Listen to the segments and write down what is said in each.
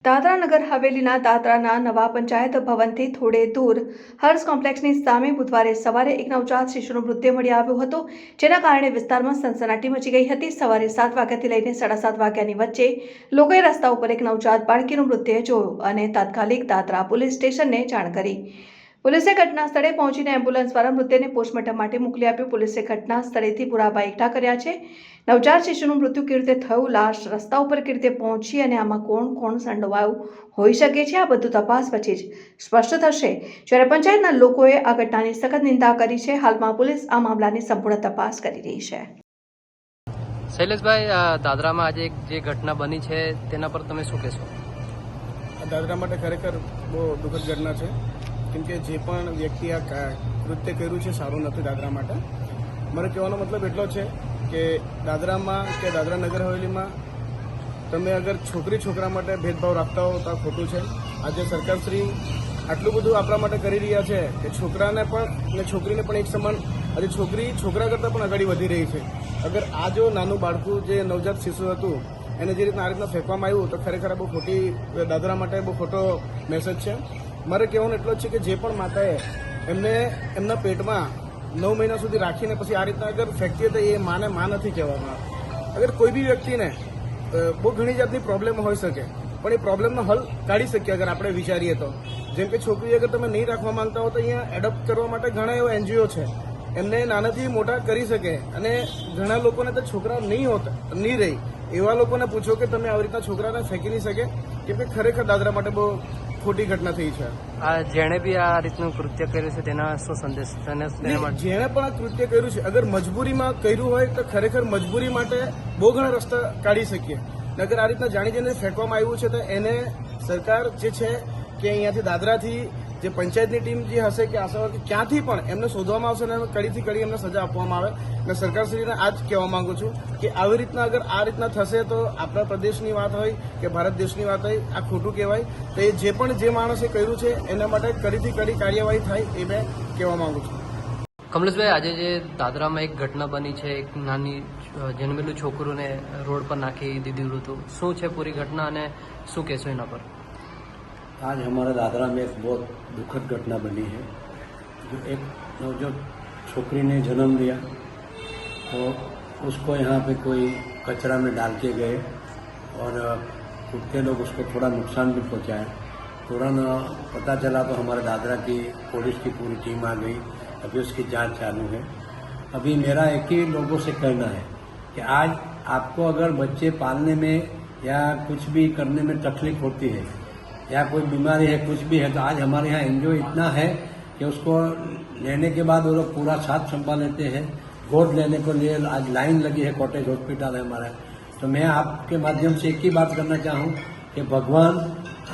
દાદરા નગર હવેલીના દાદરાના નવા પંચાયત ભવનથી થોડે દૂર હર્ષ કોમ્પ્લેક્સની સામે બુધવારે સવારે એક નવજાત શિશુનું મૃત્યુ મળી આવ્યું હતું, જેના કારણે વિસ્તારમાં સનસનાટી મચી ગઈ હતી। સવારે 7 વાગ્યાથી લઈને 7:30 વાગ્યાની વચ્ચે લોકોએ રસ્તા ઉપર એક નવજાત બાળકીનું મૃતદેહ જોયું અને તાત્કાલિક દાદરા પોલીસ સ્ટેશનને જાણ કરી। પોલીસે ઘટના સ્થળે પહોંચીને એમ્બ્યુલન્સ દ્વારા મૃતદેહને પોસ્ટમોર્ટમ માટે મોકલી આપ્યો। પોલીસે ઘટના સ્થળેથી પુરાવા એકઠા કર્યા છે। નવજાત શિશુનું મૃત્યુ કેવી રીતે થયું, લાશ રસ્તા ઉપર કેવી રીતે પહોંચી અને આમાં કોણ સંડોવાયું હોઈ શકે છે, આ બધું તપાસ પછી જ સ્પષ્ટ થશે। જ્યારે પંચાયતના લોકોએ આ ઘટનાની સખત નિંદા કરી છે। હાલમાં પોલીસ આ મામલાની સંપૂર્ણ તપાસ કરી રહી છે। શૈલેષભાઈ, દાદરામાં આજે જે ઘટના બની છે તેના પર તમે શું કહેશો? દાદરા માટે ખરેખર બહુ દુઃખદ ઘટના છે, કેમકે જે પણ વ્યક્તિ આ કૃત્ય કર્યું છે સારું નથી દાદરા માટે। મારો કહેવાનો મતલબ એટલો છે કે દાદરામાં કે દાદરા નગર હવેલીમાં તમે અગર છોકરા માટે ભેદભાવ રાખતા હો તો આ ખોટું છે। આજે સરકારશ્રી આટલું બધું આપણા માટે કરી રહ્યા છે કે છોકરાને પણ અને છોકરીને પણ એક સમાન, આજે છોકરી છોકરા કરતાં પણ આગળ વધી રહી છે। અગર આ જો નાનું બાળકું જે નવજાત શિશુ હતું એને જે રીતના આ રીતના ફેંકવામાં આવ્યું તો ખરેખર બહુ ખોટી, દાદરા માટે બહુ ખોટો મેસેજ છે। મારે કહેવાનું એટલો જ છે કે જે પણ માતાએ એમને એમના પેટમાં 9 મહિના સુધી રાખીને પછી આ રીતના અગર ફેંકતી તો એ માને માં નથી કહેવામાં આવે। અગર કોઈ બી વ્યક્તિને બહુ ઘણી જાતની પ્રોબ્લેમ હોઈ શકે, પણ એ પ્રોબ્લેમનો હલ કાઢી શકીએ અગર આપણે વિચારીએ તો। જેમ કે છોકરી અગર તમે નહીં રાખવા માંગતા હો તો અહીંયા એડોપ્ટ કરવા માટે ઘણા એવા NGO છે, એમને નાનાથી મોટા કરી શકે। અને ઘણા લોકોને તો છોકરા નહીં રહી એવા લોકોને પૂછો કે તમે આવી રીતના છોકરાને ફેંકી નહીં શકે, કેમ કે ખરેખર દાદરા માટે બહુ ખોટી ઘટના થઈ છે। આ જેણે બી આ રીતનું કૃત્ય કર્યું છે તેના શું સંદેશ? જેણે પણ આ કૃત્ય કર્યું છે અગર મજબૂરીમાં કર્યું હોય તો ખરેખર મજબૂરી માટે બહુ ઘણા રસ્તા કાઢી શકીએ। અગર આ રીતના જાણી જઈને ફેંકવામાં આવ્યું છે તો એને સરકાર જે છે કે અહીંયાથી દાદરાથી જે પંચાયતની ટીમ જે હશે કે આશા કે ક્યાંથી પણ એમને શોધવામાં આવશે અને કડીથી કડી એમને સજા આપવામાં આવે। અને સરકારશ્રીને આ જ કહેવા માંગુ છું કે આવી રીતના અગર આ રીતના થશે તો આપણા પ્રદેશની વાત હોય કે ભારત દેશની વાત હોય આ ખોટું કહેવાય। તો એ જે પણ જે માણસે કર્યું છે એના માટે કડીથી કડી કાર્યવાહી થાય એ મેં કહેવા માંગુ છું। કમલેશભાઈ, આજે જે દાદરામાં એક ઘટના બની છે, એક નાની જન્મેલું છોકરુંને રોડ પર નાખી દીધું હતું, શું છે પૂરી ઘટના અને શું કહેશો એના પર? आज हमारे दादरा में एक बहुत दुखद घटना बनी है। जो एक नवजात छोकरी ने जन्म लिया तो उसको यहाँ पे कोई कचरा में डाल के गए और कुत्ते लोग उसको थोड़ा नुकसान भी पहुँचाए। तुरंत पता चला तो हमारे दादरा की पुलिस की पूरी टीम आ गई। अभी उसकी जांच चालू है। अभी मेरा एक ही लोगों से कहना है कि आज आपको अगर बच्चे पालने में या कुछ भी करने में तकलीफ होती है या कोई बीमारी है, कुछ भी है, तो आज हमारे यहाँ NGO इतना है कि उसको लेने के बाद वो लोग पूरा साथ संभाल लेते हैं। गोद लेने को लिए आज लाइन लगी है, कॉटेज हॉस्पिटल है हमारा। तो मैं आपके माध्यम से एक ही बात करना चाहूँ कि भगवान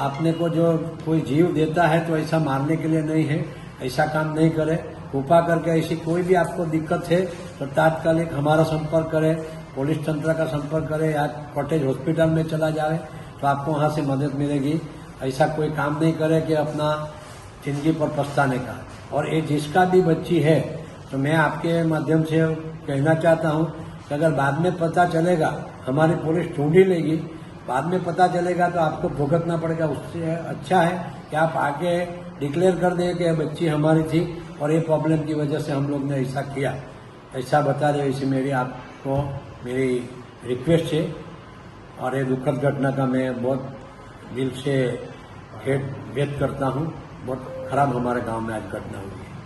आपने को जो कोई जीव देता है तो ऐसा मारने के लिए नहीं है, ऐसा काम नहीं करे। कृपा करके ऐसी कोई भी आपको दिक्कत है तो तात्कालिक हमारा संपर्क करे, पुलिस तंत्र का संपर्क करे या कॉटेज हॉस्पिटल में चला जाए तो आपको वहाँ से मदद मिलेगी। ऐसा कोई काम नहीं करे कि अपना जिंदगी पर पछताने का। और ये जिसका भी बच्ची है तो मैं आपके माध्यम से कहना चाहता हूँ कि अगर बाद में पता चलेगा, हमारी पुलिस ढूंढ ही लेगी, बाद में पता चलेगा तो आपको भुगतना पड़ेगा। उससे अच्छा है कि आप आके डिक्लेयर कर दें कि बच्ची हमारी थी और ये प्रॉब्लम की वजह से हम लोग ने ऐसा किया, ऐसा बता दें। इसी मेरी आपको मेरी रिक्वेस्ट है। और ये दुखद घटना का मैं बहुत दिल से खेद व्यक्त करता हूँ। बहुत खराब हमारे गांव में आज घटना हुई है।